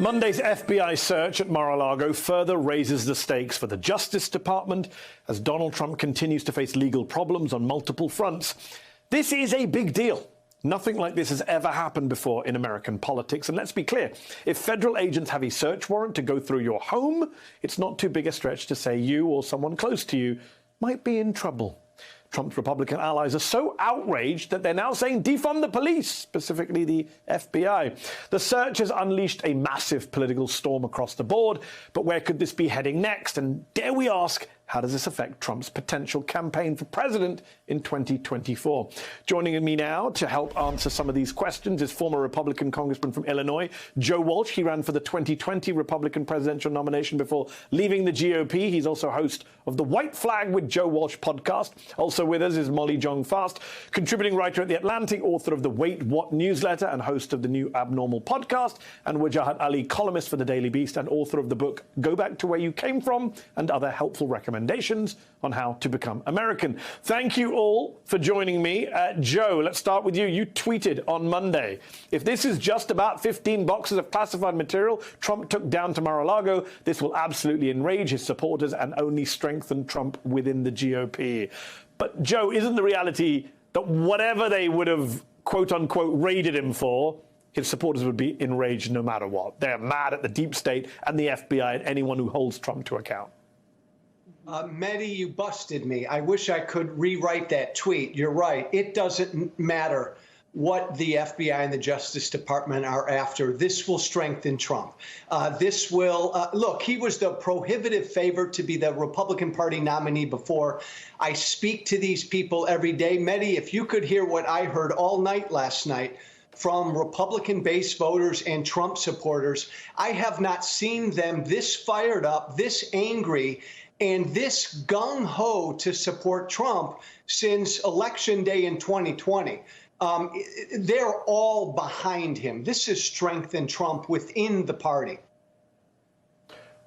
Monday's FBI search at Mar-a-Lago further raises the stakes for the Justice Department as Donald Trump continues to face legal problems on multiple fronts. This is a big deal. Nothing like this has ever happened before in American politics. And let's be clear, if federal agents have a search warrant to go through your home, it's not too big a stretch to say you or someone close to you might be in trouble. Trump's Republican allies are so outraged that they're now saying defund the police, specifically the FBI. The search has unleashed a massive political storm across the board, but where could this be heading next? And dare we ask, how does this affect Trump's potential campaign for president in 2024? Joining me now to help answer some of these questions is former Republican Congressman from Illinois, Joe Walsh. He ran for the 2020 Republican presidential nomination before leaving the GOP. He's also host of the White Flag with Joe Walsh podcast. Also with us is Molly Jong-Fast, contributing writer at The Atlantic, author of the Wait What newsletter and host of the New Abnormal podcast, and Wajahat Ali, columnist for The Daily Beast and author of the book Go Back to Where You Came From and other helpful recommendations on how to become American. Thank you all for joining me. Joe, let's start with you. You tweeted on Monday, if this is just about 15 boxes of classified material Trump took down to Mar-a-Lago, this will absolutely enrage his supporters and only strengthen Trump within the GOP. But Joe, isn't the reality that whatever they would have, quote unquote, raided him for, his supporters would be enraged no matter what? They're mad at the deep state and the FBI and anyone who holds Trump to account. Mehdi, you busted me. I wish I could rewrite that tweet. You're right. It doesn't matter what the FBI and the Justice Department are after. This will strengthen Trump. This will, look, he was the prohibitive favorite to be the Republican Party nominee before. I speak to these people every day. Mehdi, if you could hear what I heard all night last night from Republican-based voters and Trump supporters, I have not seen them this fired up, this angry, and this gung-ho to support Trump since Election Day in 2020. They're all behind him. This has strengthened Trump within the party.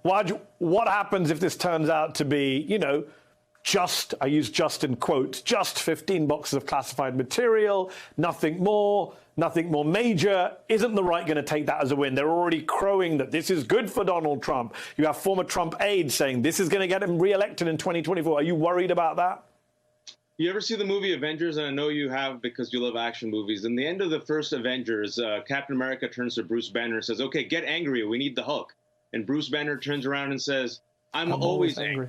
Waj, what happens if this turns out to be, just, I use just in quotes, just 15 boxes of classified material, nothing more major? Isn't the right going to take that as a win? They're already crowing that this is good for Donald Trump. You have former Trump aides saying this is going to get him reelected in 2024. Are you worried about that? You ever see the movie Avengers? And I know you have because you love action movies. In the end of the first Avengers, Captain America turns to Bruce Banner and says, okay, get angry. We need the Hulk. And Bruce Banner turns around and says, I'm always angry.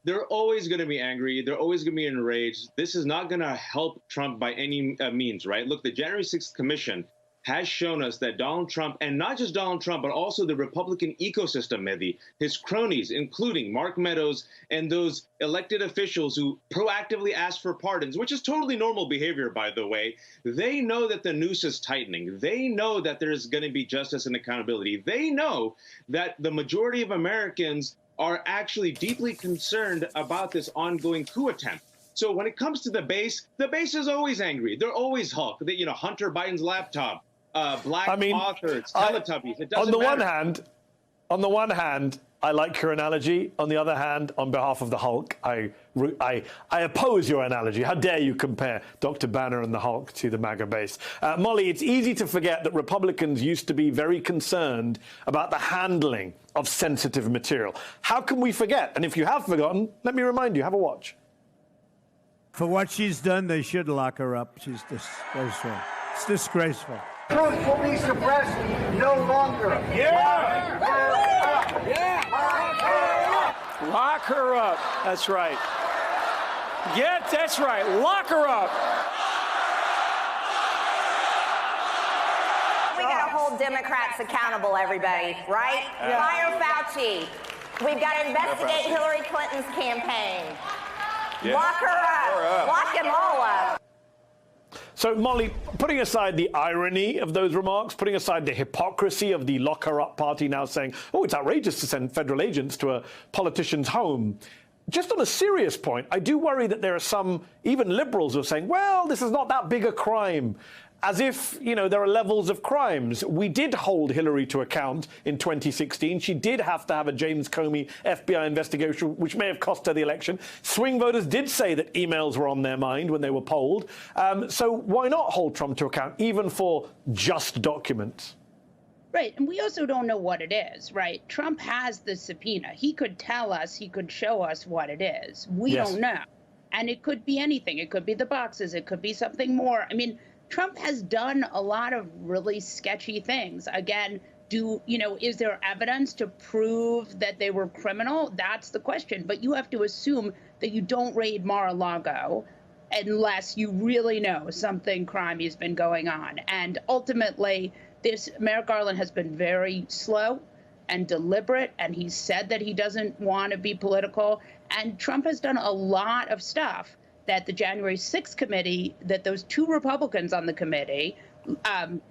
They're always going to be angry. They're always going to be enraged. This is not going to help Trump by any means, right? Look, the January 6th Commission has shown us that Donald Trump, and not just Donald Trump, but also the Republican ecosystem, Mehdi, his cronies, including Mark Meadows and those elected officials who proactively ask for pardons, which is totally normal behavior, by the way. They know that the noose is tightening. They know that there's going to be justice and accountability. They know that the majority of Americans are actually deeply concerned about this ongoing coup attempt. So when it comes to the base is always angry. They're always Hulk. Hunter Biden's laptop, black authors, Teletubbies. It doesn't matter. On the one hand, I like your analogy. On the other hand, on behalf of the Hulk, I oppose your analogy. How dare you compare Dr. Banner and the Hulk to the MAGA base? Molly, it's easy to forget that Republicans used to be very concerned about the handling of sensitive material. How can we forget? And if you have forgotten, let me remind you, have a watch. For what she's done, they should lock her up. She's disgraceful. It's disgraceful. Truth will be suppressed no longer. Yeah! Lock her up. That's right. That's right. Lock her up. We got to hold Democrats accountable, everybody, right? Fire Fauci. We've got to investigate Hillary Clinton's campaign. Lock her up. Lock them all up. So, Molly, putting aside the irony of those remarks, putting aside the hypocrisy of the lock her up party now saying, oh, it's outrageous to send federal agents to a politician's home, just on a serious point, I do worry that there are some, even liberals, who are saying, well, this is not that big a crime. As if, there are levels of crimes. We did hold Hillary to account in 2016. She did have to have a James Comey FBI investigation, which may have cost her the election. Swing voters did say that emails were on their mind when they were polled. So why not hold Trump to account, even for just documents? Right. And we also don't know what it is, right? Trump has the subpoena. He could tell us, he could show us what it is. We don't know. And it could be anything. It could be the boxes. It could be something more. I mean, Trump has done a lot of really sketchy things. Again, is there evidence to prove that they were criminal? That's the question. But you have to assume that you don't raid Mar-a-Lago unless you really know something crimey has been going on. And ultimately, Merrick Garland has been very slow and deliberate, and he said that he doesn't want to be political. And Trump has done a lot of stuff that the January 6th committee, that those two Republicans on the committee,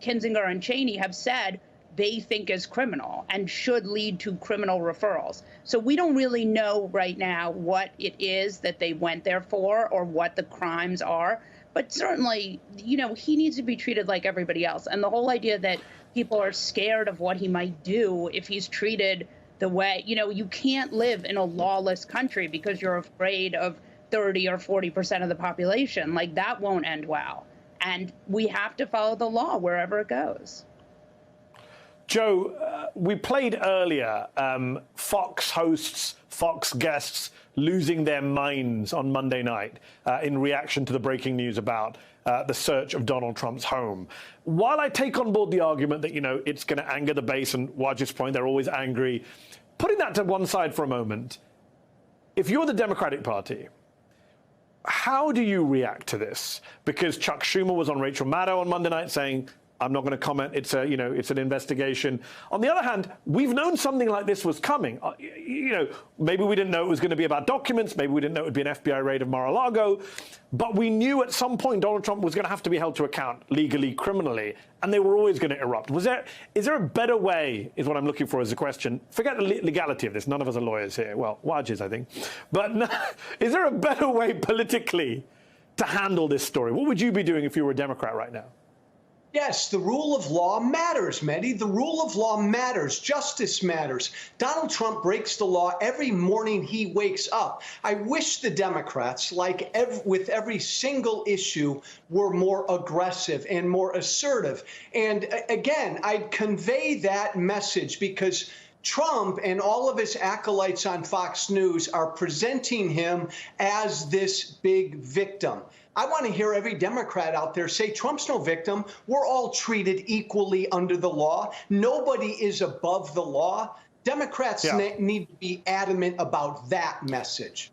Kinzinger and Cheney, have said they think is criminal and should lead to criminal referrals. So we don't really know right now what it is that they went there for or what the crimes are. But certainly, he needs to be treated like everybody else. And the whole idea that people are scared of what he might do if he's treated the way, you can't live in a lawless country because you're afraid of 30 or 40% of the population. Like, that won't end well. And we have to follow the law wherever it goes. Joe, we played earlier Fox hosts, Fox guests losing their minds on Monday night in reaction to the breaking news about the search of Donald Trump's home. While I take on board the argument that, it's going to anger the base, and Waj's point, they're always angry, putting that to one side for a moment, if you're the Democratic Party, how do you react to this? Because Chuck Schumer was on Rachel Maddow on Monday night saying, I'm not going to comment. It's an investigation. On the other hand, we've known something like this was coming. Maybe we didn't know it was going to be about documents. Maybe we didn't know it would be an FBI raid of Mar-a-Lago. But we knew at some point Donald Trump was going to have to be held to account legally, criminally, and they were always going to erupt. Is there a better way, is what I'm looking for as a question. Forget the legality of this. None of us are lawyers here. Well, Waj is, I think. But is there a better way politically to handle this story? What would you be doing if you were a Democrat right now? Yes, the rule of law matters, Mehdi. The rule of law matters. Justice matters. Donald Trump breaks the law every morning he wakes up. I wish the Democrats, with every single issue, were more aggressive and more assertive. And again, I'd convey that message because Trump and all of his acolytes on Fox News are presenting him as this big victim. I want to hear every Democrat out there say Trump's no victim. We're all treated equally under the law. Nobody is above the law. Democrats need to be adamant about that message.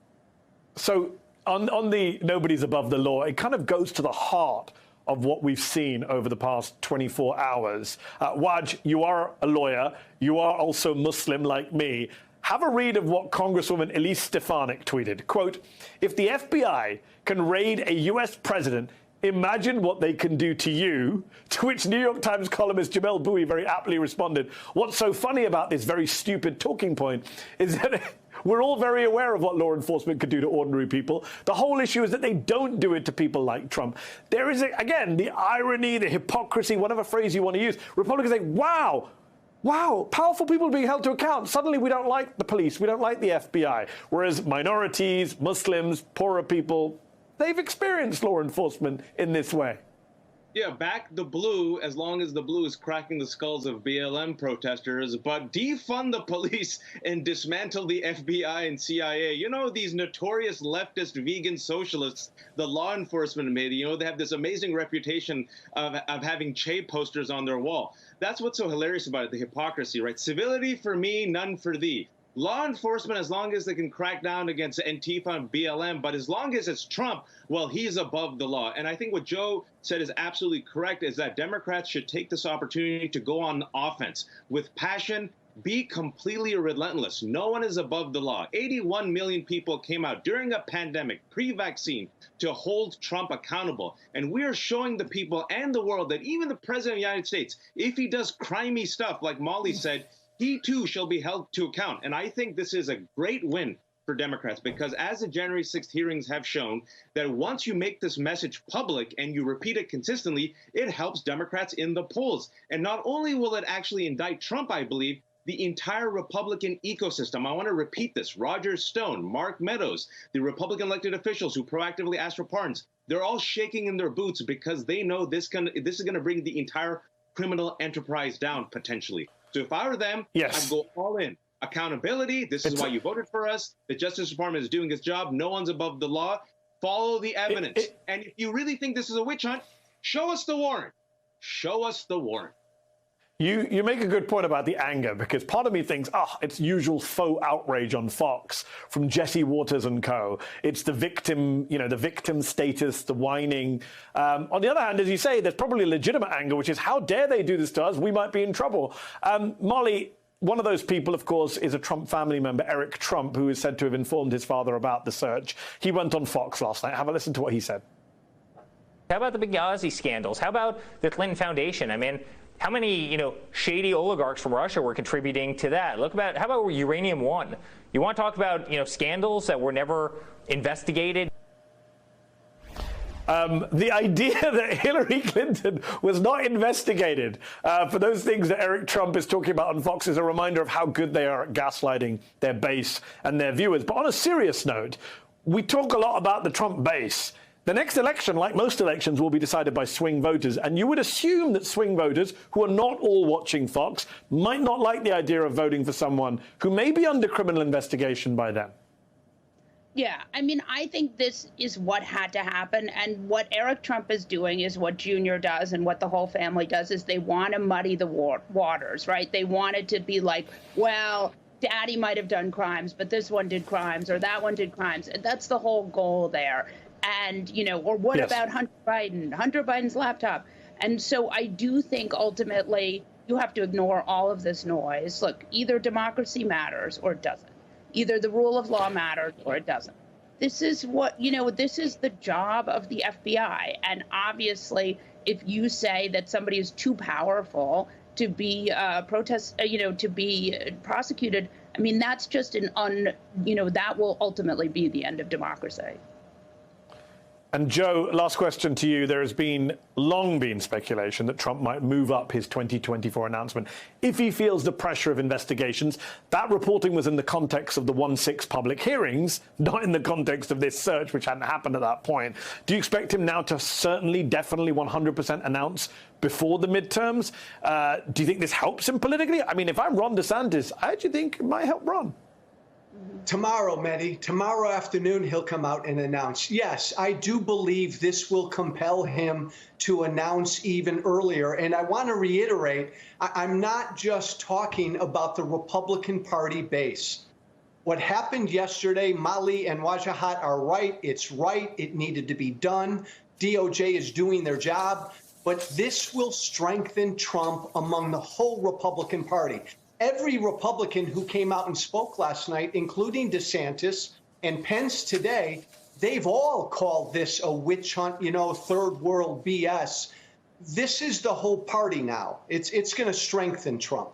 So on the nobody's above the law, it kind of goes to the heart of what we've seen over the past 24 hours. Waj, you are a lawyer. You are also Muslim like me. Have a read of what Congresswoman Elise Stefanik tweeted. Quote, if the FBI can raid a U.S. president, imagine what they can do to you. To which New York Times columnist Jamel Bouie very aptly responded, what's so funny about this very stupid talking point is that we're all very aware of what law enforcement could do to ordinary people. The whole issue is that they don't do it to people like Trump. There is, again, the irony, the hypocrisy, whatever phrase you want to use. Republicans say, wow, powerful people are being held to account. Suddenly we don't like the police, we don't like the FBI. Whereas minorities, Muslims, poorer people, they've experienced law enforcement in this way. Yeah, back the blue as long as the blue is cracking the skulls of BLM protesters, but defund the police and dismantle the FBI and CIA. These notorious leftist vegan socialists, the law enforcement maybe, they have this amazing reputation of having Che posters on their wall. That's what's so hilarious about it, the hypocrisy, right? Civility for me, none for thee. Law enforcement, as long as they can crack down against Antifa and BLM, but as long as it's Trump, well, he's above the law. And I think what Joe said is absolutely correct, is that Democrats should take this opportunity to go on offense with passion, be completely relentless. No one is above the law. 81 million people came out during a pandemic, pre-vaccine, to hold Trump accountable. And we are showing the people and the world that even the president of the United States, if he does crimey stuff, like Molly said, he too shall be held to account. And I think this is a great win for Democrats, because as the January 6th hearings have shown, that once you make this message public and you repeat it consistently, it helps Democrats in the polls. And not only will it actually indict Trump, I believe, the entire Republican ecosystem. I want to repeat this. Roger Stone, Mark Meadows, the Republican elected officials who proactively asked for pardons, they're all shaking in their boots because they know this is going to bring the entire criminal enterprise down potentially. So if I were them, yes, I'd go all in. Accountability. This is why you voted for us. The Justice Department is doing its job. No one's above the law. Follow the evidence. And if you really think this is a witch hunt, show us the warrant. Show us the warrant. You make a good point about the anger, because part of me thinks, it's usual faux outrage on Fox from Jesse Waters and co. It's the victim, the victim status, the whining. On the other hand, as you say, there's probably legitimate anger, which is, how dare they do this to us? We might be in trouble. Molly, one of those people, of course, is a Trump family member, Eric Trump, who is said to have informed his father about the search. He went on Fox last night. Have a listen to what he said. How about the Benghazi scandals? How about the Clinton Foundation? I mean, how many, shady oligarchs from Russia were contributing to that? How about Uranium One? You want to talk about, scandals that were never investigated? The idea that Hillary Clinton was not investigated for those things that Eric Trump is talking about on Fox is a reminder of how good they are at gaslighting their base and their viewers. But on a serious note, we talk a lot about the Trump base. The next election, like most elections, will be decided by swing voters. And you would assume that swing voters, who are not all watching Fox, might not like the idea of voting for someone who may be under criminal investigation by them. Yeah, I mean, I think this is what had to happen. And what Eric Trump is doing is what Junior does and what the whole family does is they want to muddy the waters, right? They want it to be like, well, Daddy might have done crimes, but this one did crimes or that one did crimes. And that's the whole goal there. And, or what about Hunter Biden's laptop? And so I do think ultimately you have to ignore all of this noise. Look, either democracy matters or it doesn't. Either the rule of law matters or it doesn't. This is this is the job of the FBI. And obviously, if you say that somebody is too powerful to be to be prosecuted, I mean, that's just that will ultimately be the end of democracy. And Joe, last question to you. There has long been speculation that Trump might move up his 2024 announcement if he feels the pressure of investigations. That reporting was in the context of the 1/6 public hearings, not in the context of this search, which hadn't happened at that point. Do you expect him now to definitely 100% announce before the midterms? Do you think this helps him politically? I mean, if I'm Ron DeSantis, I actually think it might help Ron. Tomorrow, Mehdi, tomorrow afternoon, he'll come out and announce. Yes, I do believe this will compel him to announce even earlier. And I want to reiterate, I'm not just talking about the Republican Party base. What happened yesterday, Mali and Wajahat are right. It's right. It needed to be done. DOJ is doing their job. But this will strengthen Trump among the whole Republican Party. Every Republican who came out and spoke last night, including DeSantis and Pence today, they've all called this a witch hunt, third world BS. This is the whole party now. It's going to strengthen Trump.